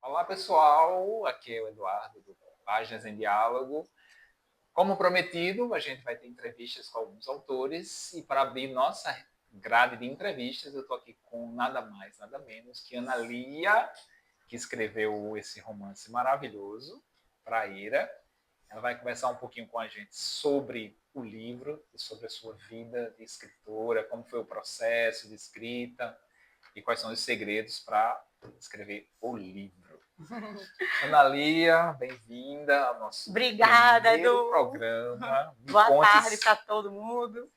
Olá, pessoal. Aqui é o Eduardo do Páginas em Diálogo. Como prometido, a gente vai ter entrevistas com alguns autores e para abrir nossa grade de entrevistas, eu estou aqui com nada mais, nada menos que Ana Lia, que escreveu esse romance maravilhoso, Praíra. Ela vai conversar um pouquinho com a gente sobre o livro e sobre a sua vida de escritora, como foi o processo de escrita e quais são os segredos para escrever o livro. Ana Lia, bem-vinda ao nosso Obrigada, primeiro Edu. programa. Boa tarde para todo mundo.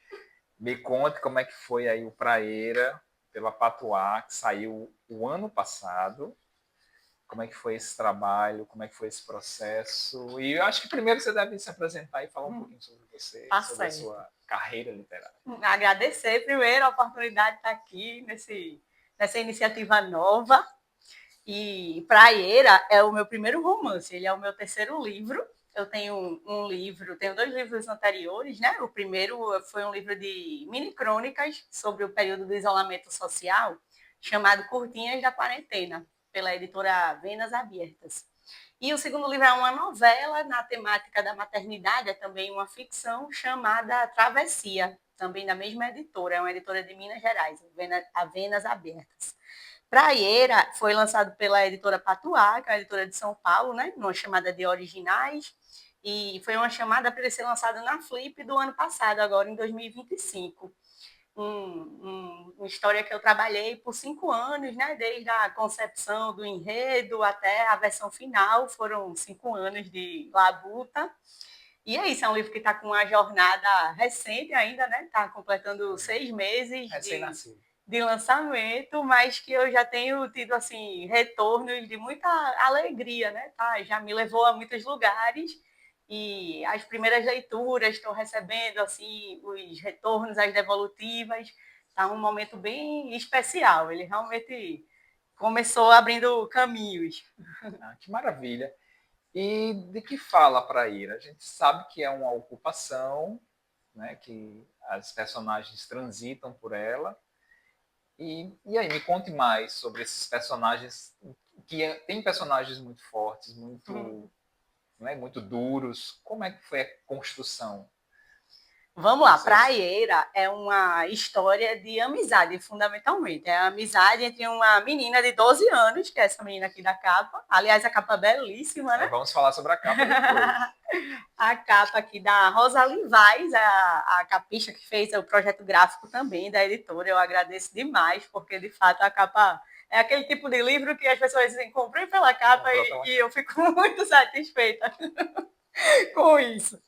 Me conte como é que foi aí o Praeira pela Patuá, que saiu o ano passado. Como é que foi esse trabalho, como é que foi esse processo. E eu acho que primeiro você deve se apresentar e falar um pouquinho sobre você, Tá sobre a certo. sua carreira literária. Agradecer primeiro a oportunidade de estar aqui nessa iniciativa nova. E Praieira é o meu primeiro romance, ele é o meu terceiro livro. Eu tenho tenho dois livros anteriores, né? O primeiro foi um livro de mini crônicas sobre o período do isolamento social, chamado Curtinhas da Quarentena, pela editora Venas Abertas. E o segundo livro é uma novela na temática da maternidade, é também uma ficção chamada Travessia, também da mesma editora, é uma editora de Minas Gerais, a Venas Abertas. Praieira foi lançado pela editora Patuá, que é a editora de São Paulo, né, numa chamada de originais, e foi uma chamada para ele ser lançado na Flip do ano passado, agora em 2025. Uma história que eu trabalhei por 5 anos, né? Desde a concepção do enredo até a versão final, foram 5 anos de labuta. E é isso, é um livro que está com uma jornada recente ainda, né? Está completando 6 meses de lançamento, mas que eu já tenho tido assim retornos de muita alegria, né? Tá? Já me levou a muitos lugares e as primeiras leituras estou recebendo assim os retornos, as devolutivas. Está um momento bem especial. Ele realmente começou abrindo caminhos. Ah, que maravilha. E de que fala Praíra? A gente sabe que é uma ocupação, né, que as personagens transitam por ela. E aí, me conte mais sobre esses personagens, tem personagens muito fortes, muito, né, muito duros. Como é que foi a construção Vamos lá, dos seus... Praieira é uma história de amizade, fundamentalmente. É a amizade entre uma menina de 12 anos, que é essa menina aqui da capa. Aliás, a capa é belíssima, né? Vamos falar sobre a capa depois. A capa aqui da Rosalie Vaz, a capista que fez o projeto gráfico também da editora. Eu agradeço demais, porque de fato a capa é aquele tipo de livro que as pessoas dizem, comprei pela capa e eu fico muito satisfeita com isso.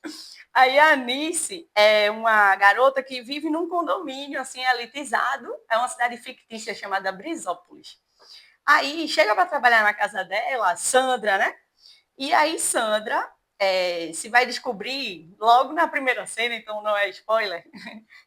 Aí a Anice é uma garota que vive num condomínio assim elitizado, é uma cidade fictícia chamada Brisópolis. Aí chega para trabalhar na casa dela, Sandra, né? E aí Sandra se vai descobrir logo na primeira cena, então não é spoiler,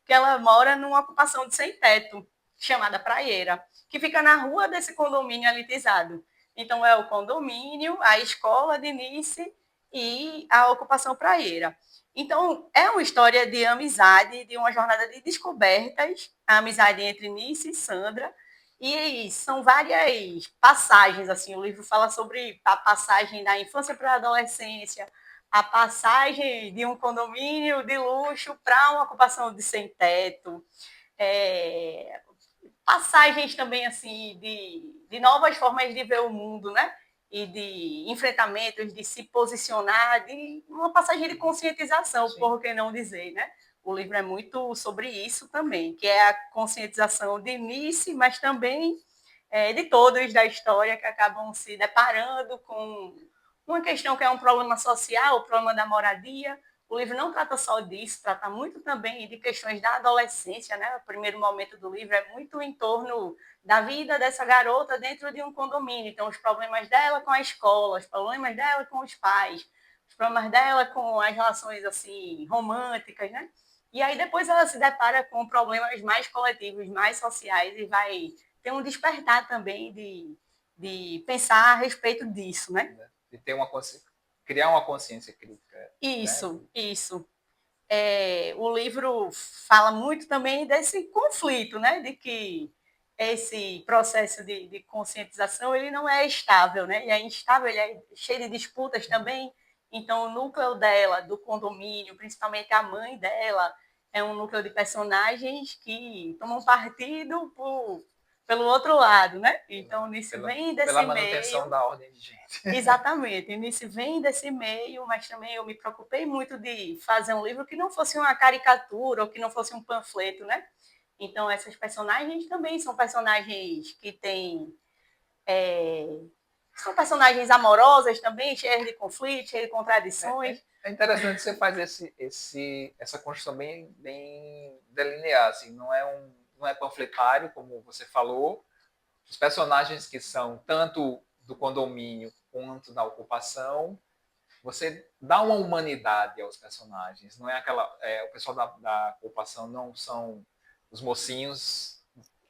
que ela mora numa ocupação de sem teto, chamada Praieira, que fica na rua desse condomínio elitizado. Então é o condomínio, a escola de Nice e a ocupação praieira. Então é uma história de amizade, de uma jornada de descobertas, a amizade entre Nice e Sandra, e são várias passagens, assim, o livro fala sobre a passagem da infância para a adolescência, a passagem de um condomínio de luxo para uma ocupação de sem teto, passagens também assim de novas formas de ver o mundo, né? E de enfrentamentos, de se posicionar, de uma passagem de conscientização, Sim. Por que não dizer, né? O livro é muito sobre isso também, que é a conscientização de Nice, mas também de todos da história que acabam se deparando com uma questão que é um problema social, o problema da moradia. O livro não trata só disso, trata muito também de questões da adolescência, né? O primeiro momento do livro é muito em torno da vida dessa garota dentro de um condomínio. Então, os problemas dela com a escola, os problemas dela com os pais, os problemas dela com as relações assim românticas, né? E aí depois ela se depara com problemas mais coletivos, mais sociais e vai ter um despertar também de pensar a respeito disso, né? De ter criar uma consciência crítica. Isso, Né? isso. O livro fala muito também desse conflito, né? De que esse processo de conscientização, ele não é estável, né? Ele é instável, ele é cheio de disputas também. Então, o núcleo dela, do condomínio, principalmente a mãe dela, é um núcleo de personagens que tomam partido pelo outro lado, né? Então, nisso vem desse pela meio. manutenção da ordem de gente. Exatamente, nisso vem desse meio, mas também eu me preocupei muito de fazer um livro que não fosse uma caricatura ou que não fosse um panfleto, né? Então, essas personagens também são personagens que têm. São personagens amorosas também, cheias de conflitos, cheias de contradições. É interessante você fazer essa construção bem delineada, assim, não é panfletário, como você falou. Os personagens que são tanto do condomínio quanto da ocupação, você dá uma humanidade aos personagens. Não é o pessoal da ocupação não são os mocinhos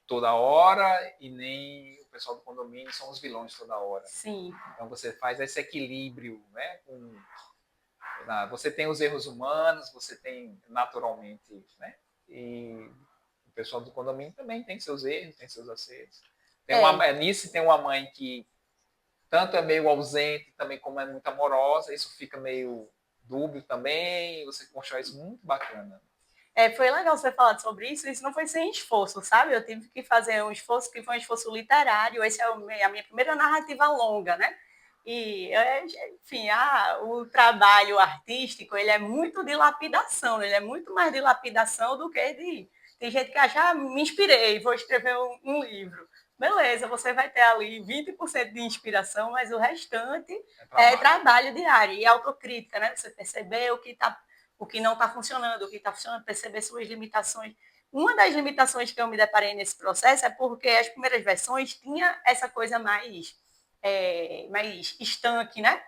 toda hora e nem o pessoal do condomínio são os vilões toda hora. Sim. Então você faz esse equilíbrio, né? Você tem os erros humanos, você tem naturalmente, né? E o pessoal do condomínio também tem seus erros, tem seus acertos. Nisso tem uma mãe que tanto é meio ausente, também como é muito amorosa, isso fica meio dúbio também, você constrói isso muito bacana. Foi legal você falar sobre isso não foi sem esforço, sabe? Eu tive que fazer um esforço que foi um esforço literário, esse é a minha primeira narrativa longa, né? E, enfim, o trabalho artístico, ele é muito de lapidação, ele é muito mais de lapidação do que de... Tem gente que acha, me inspirei, vou escrever um livro. Beleza, você vai ter ali 20% de inspiração, mas o restante é trabalho diário e autocrítica, né? Você perceber o que não está funcionando, o que está funcionando, perceber suas limitações. Uma das limitações que eu me deparei nesse processo é porque as primeiras versões tinha essa coisa mais estanque, né?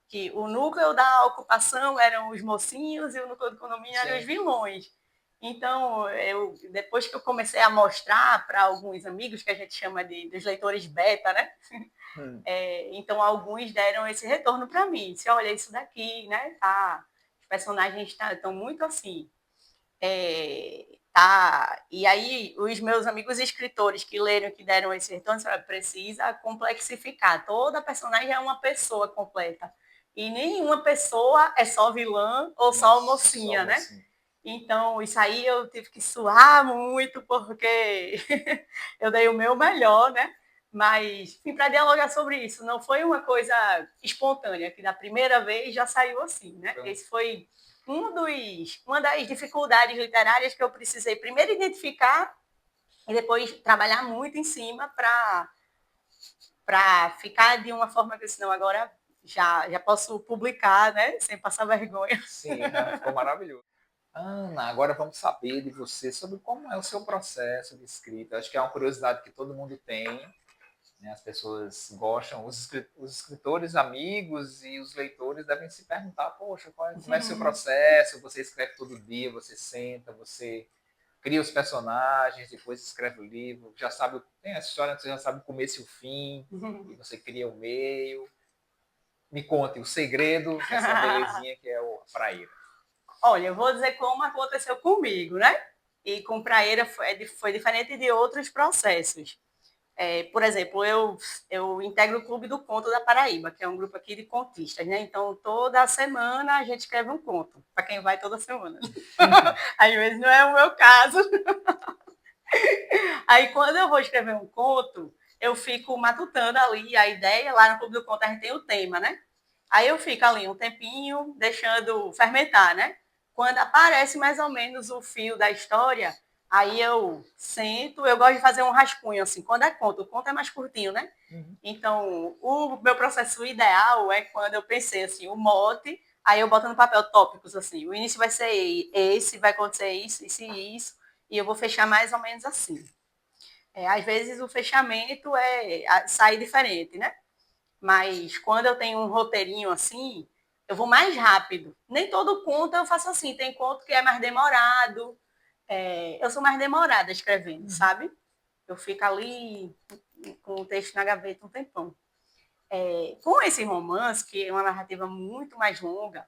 Que o núcleo da ocupação eram os mocinhos e o núcleo do condomínio eram os vilões. Então, depois que eu comecei a mostrar para alguns amigos, que a gente chama dos leitores beta, né? Então, alguns deram esse retorno para mim. Disse, olha, isso daqui, né? Os personagens estão muito assim. E aí, os meus amigos escritores que leram, que deram esse retorno, precisa complexificar. Toda personagem é uma pessoa completa. E nenhuma pessoa é só vilã ou só mocinha, né? Então, isso aí eu tive que suar muito, porque eu dei o meu melhor, né? Mas, enfim, para dialogar sobre isso, não foi uma coisa espontânea, que da primeira vez já saiu assim, né? Esse foi uma das dificuldades literárias que eu precisei primeiro identificar e depois trabalhar muito em cima para ficar de uma forma que, senão agora já posso publicar, né? Sem passar vergonha. Sim, ficou maravilhoso. Ana, agora vamos saber de você sobre como é o seu processo de escrita. Acho que é uma curiosidade que todo mundo tem. Né? As pessoas gostam, os escritores amigos e os leitores devem se perguntar, poxa, como é o seu processo? Você escreve todo dia, você senta, você cria os personagens, depois escreve o livro, já sabe, tem essa história que você já sabe o começo e o fim, e você cria o meio. Me conte o segredo dessa belezinha que é o Praíra. Olha, eu vou dizer como aconteceu comigo, né? E com Praíra foi diferente de outros processos. Por exemplo, eu integro o Clube do Conto da Paraíba, que é um grupo aqui de contistas, né? Então, toda semana a gente escreve um conto, para quem vai toda semana. Às vezes não é o meu caso. Aí, quando eu vou escrever um conto, eu fico matutando ali a ideia. Lá no Clube do Conto a gente tem o tema, né? Aí eu fico ali um tempinho deixando fermentar, né? Quando aparece mais ou menos o fio da história, aí eu sento, eu gosto de fazer um rascunho, assim, quando o conto é mais curtinho, né? Então, o meu processo ideal é quando eu pensei, assim, o mote, aí eu boto no papel tópicos, assim, o início vai ser esse, vai acontecer isso e isso, e eu vou fechar mais ou menos assim. Às vezes o fechamento sai diferente, né? Mas quando eu tenho um roteirinho assim, eu vou mais rápido. Nem todo conto eu faço assim. Tem conto que é mais demorado. Eu sou mais demorada escrevendo, sabe? Eu fico ali com o texto na gaveta um tempão. Com esse romance, que é uma narrativa muito mais longa,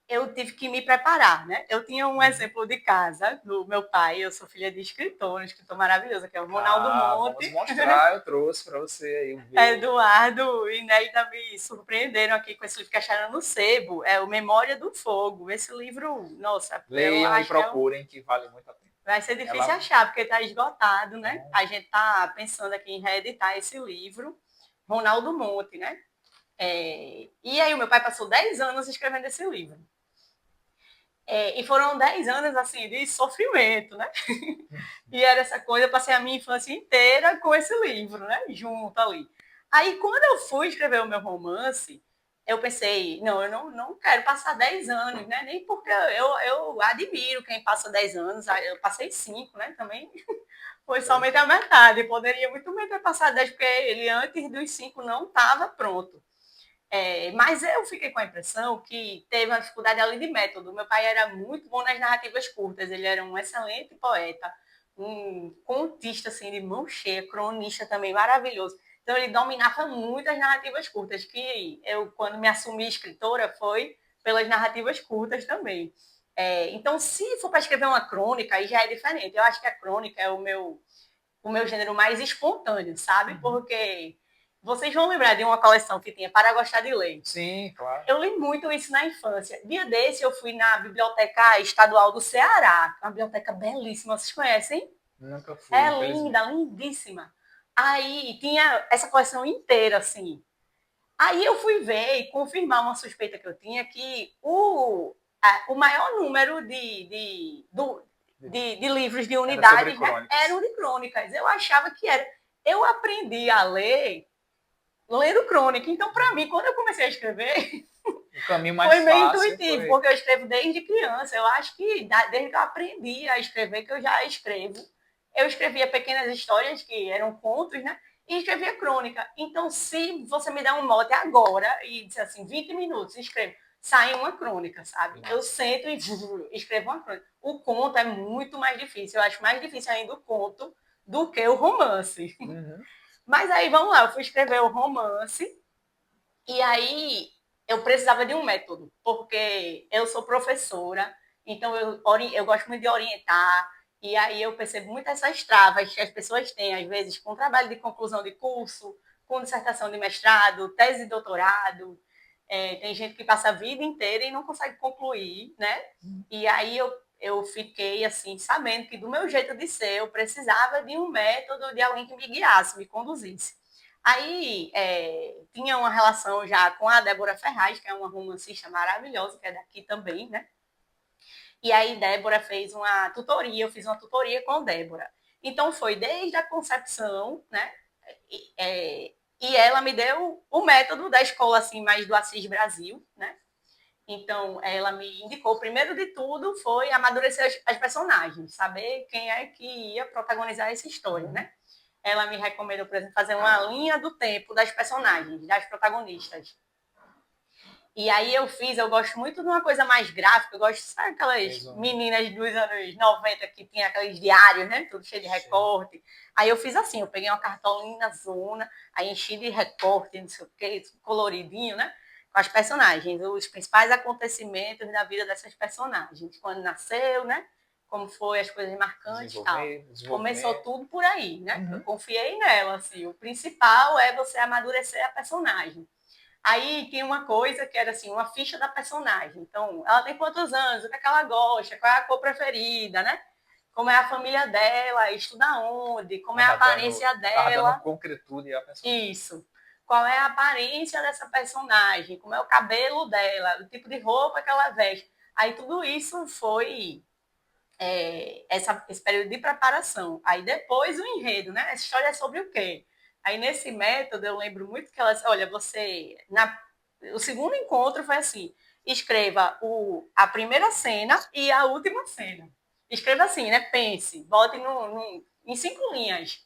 eu tive que me preparar, né? Eu tinha um exemplo de casa do meu pai, eu sou filha de escritor, um escritor maravilhoso, que é o Ronaldo Vamos Monte. mostrar, eu trouxe para você aí ver. Eduardo e Neida me surpreenderam aqui com esse livro que acharam no sebo, é o Memória do Fogo. Esse livro, nossa, eu Leiam e acho que procurem, que vale muito a pena. vai ser difícil Ela... achar, porque está esgotado, né? Então, A gente está pensando aqui em reeditar esse livro, Ronaldo Monte, né? E aí o meu pai passou 10 anos escrevendo esse livro. E foram 10 anos, assim, de sofrimento, né? E era essa coisa, eu passei a minha infância inteira com esse livro, né? Junto ali. Aí, quando eu fui escrever o meu romance, eu pensei, não, eu não quero passar 10 anos, né? Nem porque eu admiro quem passa 10 anos, eu passei 5, né? Também foi somente a metade, poderia muito bem ter passado 10, porque ele antes dos 5 não estava pronto. Mas eu fiquei com a impressão que teve uma dificuldade ali de método. Meu pai era muito bom nas narrativas curtas, ele era um excelente poeta, um contista assim, de mão cheia, cronista também maravilhoso. Então ele dominava muito as narrativas curtas, que eu, quando me assumi escritora, foi pelas narrativas curtas também. Então, se for para escrever uma crônica, aí já é diferente. Eu acho que a crônica é o meu gênero mais espontâneo, sabe? Porque vocês vão lembrar de uma coleção que tinha Para Gostar de Ler. sim, claro. Eu li muito isso na infância. Dia desse eu fui na Biblioteca Estadual do Ceará, uma biblioteca belíssima, vocês conhecem? Nunca fui, É linda, lindíssima. Aí tinha essa coleção inteira, assim. Aí eu fui ver e confirmar uma suspeita que eu tinha que o maior número de livros de unidades, né, eram de crônicas. Eu achava que era. Eu aprendi a ler lendo crônica. Então, para mim, quando eu comecei a escrever, o caminho mais foi meio fácil intuitivo, foi... porque eu escrevo desde criança. Eu acho que desde que eu aprendi a escrever, que eu já escrevo. Eu escrevia pequenas histórias, que eram contos, né? E escrevia crônica. Então, se você me der um mote agora e disser assim, 20 minutos, escrevo, sai uma crônica, sabe? Eu sento e escrevo uma crônica. O conto é muito mais difícil. Eu acho mais difícil ainda o conto do que o romance. Uhum. Mas aí, vamos lá, eu fui escrever o romance e aí eu precisava de um método, porque eu sou professora, então eu gosto muito de orientar, e aí eu percebo muitas essas travas que as pessoas têm, às vezes, com trabalho de conclusão de curso, com dissertação de mestrado, tese de doutorado. Tem gente que passa a vida inteira e não consegue concluir, né? E aí eu fiquei assim, sabendo que do meu jeito de ser, eu precisava de um método, de alguém que me guiasse, me conduzisse. Aí tinha uma relação já com a Débora Ferraz, que é uma romancista maravilhosa, que é daqui também, né? E aí Débora fez uma tutoria, eu fiz uma tutoria com Débora. Então foi desde a concepção, né? E ela me deu o método da escola assim mais do Assis Brasil, né? Então, ela me indicou, primeiro de tudo, foi amadurecer as personagens, saber quem é que ia protagonizar essa história, né? Ela me recomendou, por exemplo, fazer uma linha do tempo das personagens, das protagonistas. E aí eu gosto muito de uma coisa mais gráfica, eu gosto, sabe aquelas meninas dos anos 90 que tinha aqueles diários, né? Tudo cheio de recorte. Aí eu fiz assim, eu peguei uma cartolina zona, aí enchi de recorte, não sei o que, coloridinho, né? Com as personagens, os principais acontecimentos da vida dessas personagens. Quando nasceu, né? Como foi, as coisas marcantes e tal. Começou tudo por aí, né? Eu confiei nela, assim. O principal é você amadurecer a personagem. Aí tinha uma coisa que era assim, uma ficha da personagem. Então, ela tem quantos anos, o que é que ela gosta, qual é a cor preferida, né? Como é a família dela, estuda onde, como é a aparência dela. Dando concretude a personagem. Isso. Qual é a aparência dessa personagem, como é o cabelo dela, o tipo de roupa que ela veste. Aí tudo isso foi esse período de preparação. Aí depois o enredo, né? Essa história é sobre o quê? Aí nesse método eu lembro muito que elas, olha, o segundo encontro foi assim, escreva a primeira cena e a última cena. Escreva assim, né? Pense, bote em 5 linhas.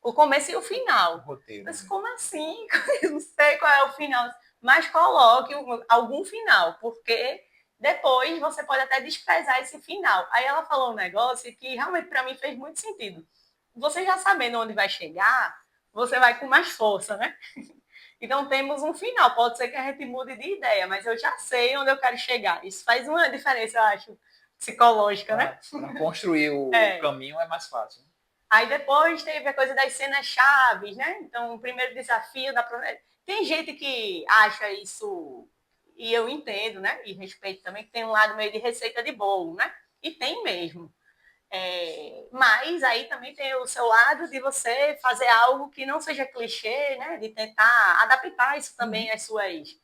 O começo e o final. O roteiro. Mas como assim? Eu não sei qual é o final. Mas coloque algum final, porque depois você pode até desprezar esse final. Aí ela falou um negócio que realmente para mim fez muito sentido. Você já sabendo onde vai chegar, você vai com mais força, né? Então, temos um final. Pode ser que a gente mude de ideia, mas eu já sei onde eu quero chegar. Isso faz uma diferença, eu acho, psicológica, né? Para construir o caminho é mais fácil. Aí depois teve a coisa das cenas chaves, né? Então, o primeiro desafio da... Tem gente que acha isso, e eu entendo, né? E respeito também, que tem um lado meio de receita de bolo, né? E tem mesmo. Mas aí também tem o seu lado de você fazer algo que não seja clichê, né? De tentar adaptar isso também às suas...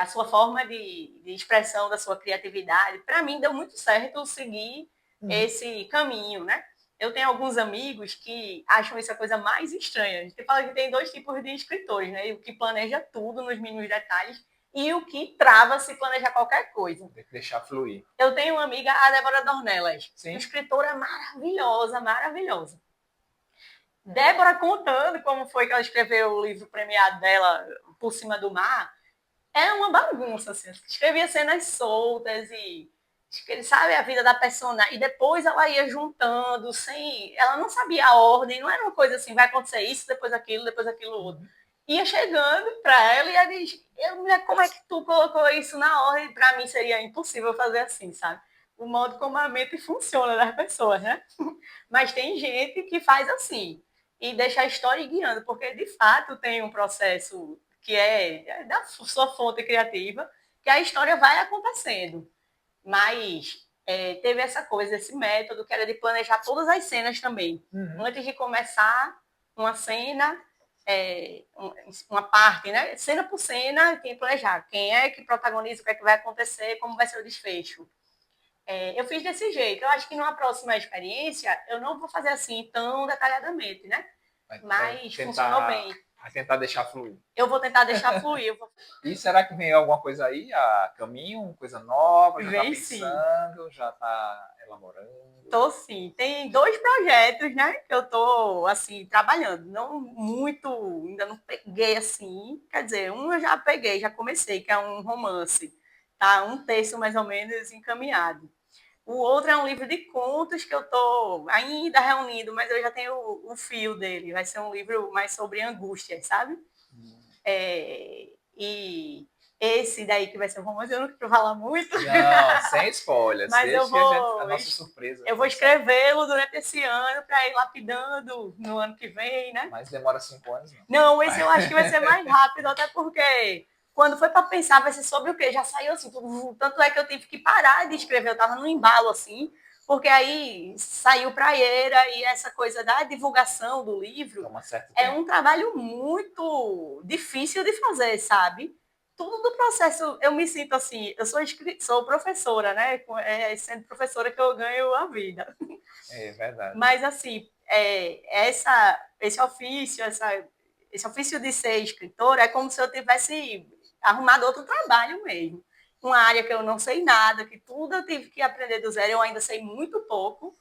a sua forma de expressão da sua criatividade. Para mim, deu muito certo seguir esse caminho, né? Eu tenho alguns amigos que acham isso a coisa mais estranha. A gente fala que tem dois tipos de escritores, né? O que planeja tudo nos mínimos detalhes e o que trava se planejar qualquer coisa. Tem que deixar fluir. Eu tenho uma amiga, a Débora Dornelas, Sim. escritora maravilhosa, maravilhosa. Débora contando como foi que ela escreveu o livro premiado dela, Por Cima do Mar, é uma bagunça, assim. Escrevia cenas soltas e, sabe, a vida da personagem. E depois ela ia juntando, sem... Ela não sabia a ordem, não era uma coisa assim, vai acontecer isso, depois aquilo outro. Ia chegando para ela e ela diz, como é que tu colocou isso na ordem? Para mim seria impossível fazer assim, sabe? O modo como a mente funciona das pessoas, né? Mas tem gente que faz assim e deixa a história ir guiando, porque de fato tem um processo que é da sua fonte criativa, que a história vai acontecendo. Mas teve essa coisa, esse método, que era de planejar todas as cenas também. Antes de começar uma cena, uma parte, né? Cena por cena, tem que planejar. Quem é que protagoniza, o que é que vai acontecer, como vai ser o desfecho. Eu fiz desse jeito. Eu acho que numa próxima experiência, eu não vou fazer assim tão detalhadamente, né? Mas funcionou bem. Vai tentar deixar fluir. Eu vou tentar deixar fluir. E será que vem alguma coisa aí a caminho? Coisa nova? Já Vem, está pensando? Sim. Já está elaborando? Tô sim. Tem 2 projetos, né? Que eu tô, assim, trabalhando. Não muito, ainda não peguei assim. Quer dizer, um eu já peguei, já comecei, que é um romance. Tá? 1/3 mais ou menos encaminhado. O outro é um livro de contos que eu estou ainda reunindo, mas eu já tenho o fio dele. Vai ser um livro mais sobre angústia, sabe? E esse daí que vai ser um romance, eu não quero falar muito. Não, sem spoilers. Mas deixa eu vou, a nossa surpresa. Eu vou escrevê-lo durante esse ano para ir lapidando no ano que vem, né? Mas demora 5 anos, não. Não, esse eu acho que vai ser mais rápido, até porque quando foi para pensar vai ser sobre o quê? Já saiu assim, tudo, tanto é que eu tive que parar de escrever, eu estava no embalo assim, porque aí saiu praieira e essa coisa da divulgação do livro é um trabalho muito difícil de fazer, sabe? Tudo do processo, eu me sinto assim, eu sou professora, né? Sendo professora que eu ganho a vida. É verdade. Mas assim, esse ofício, esse ofício de ser escritora é como se eu tivesse arrumado outro trabalho mesmo. Uma área que eu não sei nada, que tudo eu tive que aprender do zero, eu ainda sei muito pouco,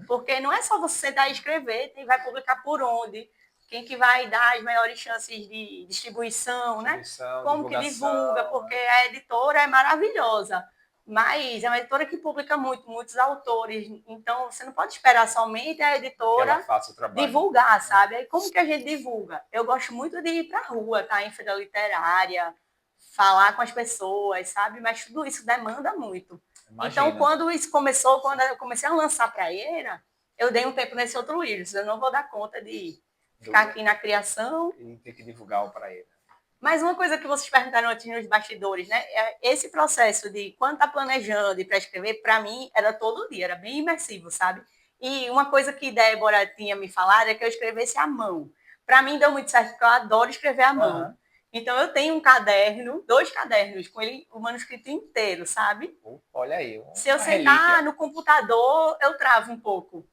porque não é só você sentar e escrever, vai publicar por onde, quem que vai dar as maiores chances de distribuição, né? Como que divulga, porque a editora é maravilhosa, mas é uma editora que publica muitos autores, então você não pode esperar somente a editora divulgar, sabe? Aí como que a gente divulga? Eu gosto muito de ir para a rua, tá? Em feira literária, falar com as pessoas, sabe? Mas tudo isso demanda muito. Imagina. Então, quando isso começou, quando eu comecei a lançar praieira, eu dei um tempo nesse outro livro. Eu não vou dar conta de ficar aqui na criação. E ter que divulgar o praieira. Mas uma coisa que vocês perguntaram antes nos bastidores, né? Esse processo de quando tá planejando e para escrever, para mim, era todo dia, era bem imersivo, sabe? E uma coisa que Débora tinha me falado é que eu escrevesse à mão. Para mim deu muito certo, porque eu adoro escrever à mão. Então eu tenho um caderno, 2 cadernos, com ele, o manuscrito inteiro, sabe? Olha aí. Se eu sentar no computador, eu travo um pouco.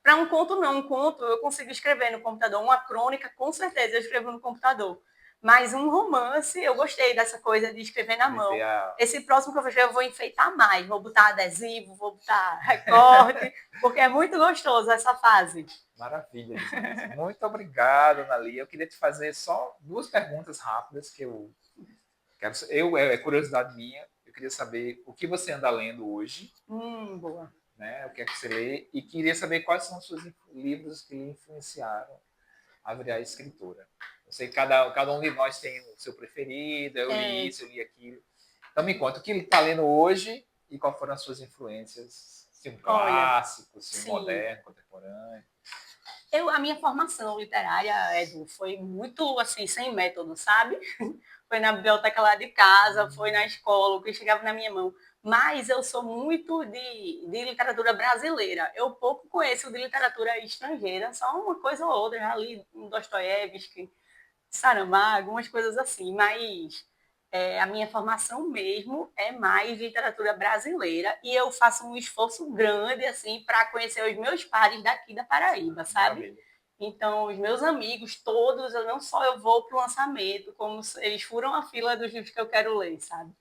Para um conto, não. Um conto eu consigo escrever no computador. Uma crônica, com certeza, eu escrevo no computador. Mas um romance, eu gostei dessa coisa de escrever na mão. Esse próximo que eu vou escrever, eu vou enfeitar mais. Vou botar adesivo, vou botar recorte, porque é muito gostoso essa fase. Maravilha. Muito obrigado, Analia. Eu queria te fazer só 2 perguntas rápidas que eu quero. É curiosidade minha. Eu queria saber o que você anda lendo hoje. Boa. Né? O que é que você lê? E queria saber quais são os seus livros que lhe influenciaram a virar escritora. sei que cada um de nós tem o seu preferido, eu li isso, eu li aquilo. Então me conta, o que ele está lendo hoje e quais foram as suas influências? Se um clássico, se um moderno, contemporâneo. A minha formação literária, Edu, foi muito assim, sem método, sabe? Foi na biblioteca lá de casa, foi na escola, o que chegava na minha mão. Mas eu sou muito de literatura brasileira. Eu pouco conheço de literatura estrangeira, só uma coisa ou outra. Já li um Dostoiévski, Saramago, algumas coisas assim. Mas a minha formação mesmo é mais literatura brasileira e eu faço um esforço grande assim para conhecer os meus pares daqui da Paraíba, sabe? Maravilha. Então, os meus amigos todos, eu não só eu vou para o lançamento, como eles furam a fila dos livros que eu quero ler, sabe?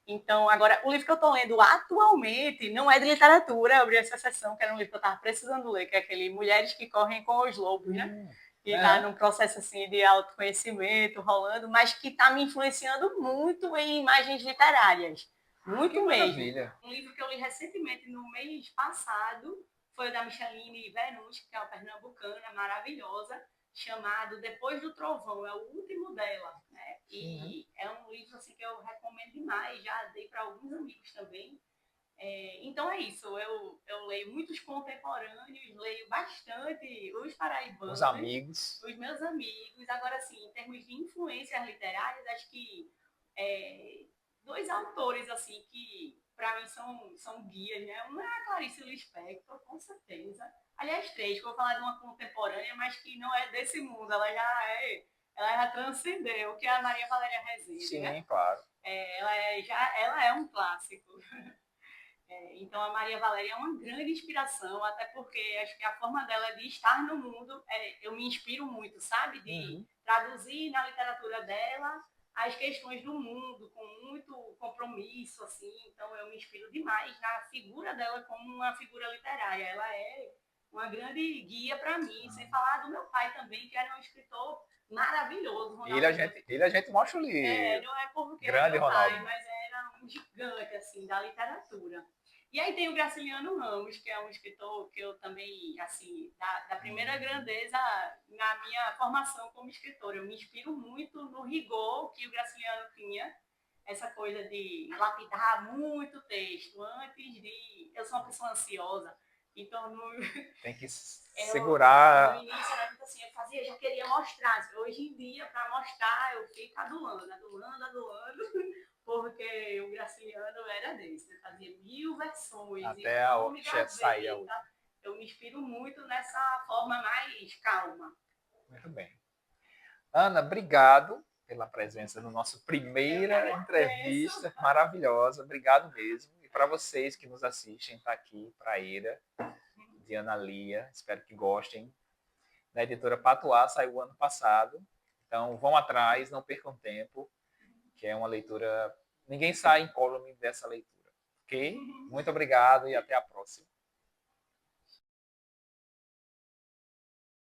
Então, agora, o livro que eu estou lendo atualmente não é de literatura, eu abri essa sessão, que era um livro que eu estava precisando ler, que é aquele Mulheres que Correm com os Lobos, né? Que está num processo assim de autoconhecimento rolando, mas que está me influenciando muito em imagens literárias. Muito Que mesmo. Maravilha. Um livro que eu li recentemente, no mês passado, foi o da Micheline Venucci, que é uma pernambucana maravilhosa, chamado Depois do Trovão, é o último dela, né? E é um livro assim, que eu recomendo demais, já dei para alguns amigos também. Então é isso, eu leio muitos contemporâneos, leio bastante os paraibanos, os meus amigos. Agora, assim, em termos de influências literárias, acho que dois autores assim que para mim são guias, né? Uma é a Clarice Lispector, com certeza. Aliás, três, que eu vou falar de uma contemporânea, mas que não é desse mundo, ela já transcendeu, que é a Maria Valéria Rezende. Sim, né? Claro. Ela é um clássico. Então, a Maria Valéria é uma grande inspiração, até porque acho que a forma dela de estar no mundo, eu me inspiro muito, sabe? De traduzir na literatura dela as questões do mundo com muito compromisso, assim. Então, eu me inspiro demais na figura dela como uma figura literária. Ela é uma grande guia para mim, sem falar do meu pai também, que era um escritor maravilhoso. Ele a gente mostra o livro. Não é porque grande é meu Ronaldo. pai, mas era um gigante, assim, da literatura. E aí tem o Graciliano Ramos, que é um escritor que eu também, assim, da primeira grandeza na minha formação como escritora. Eu me inspiro muito no rigor que o Graciliano tinha, essa coisa de lapidar muito texto antes de... Eu sou uma pessoa ansiosa, então tem que segurar. No início era muito assim, eu já queria mostrar. Hoje em dia, para mostrar, eu fico adulando, porque o Graciliano era desse, ele fazia 1000 versões. Até a sair. Eu me inspiro muito nessa forma mais calma. Muito bem. Ana, obrigado pela presença no nosso primeira entrevista maravilhosa. Obrigado mesmo. E para vocês que nos assistem, está aqui Praeira, de Ana Lia. Espero que gostem. Da editora Patuá, saiu o ano passado. Então, vão atrás, não percam tempo, que é uma leitura... Ninguém sai incólume dessa leitura. Ok? Muito obrigado e até a próxima.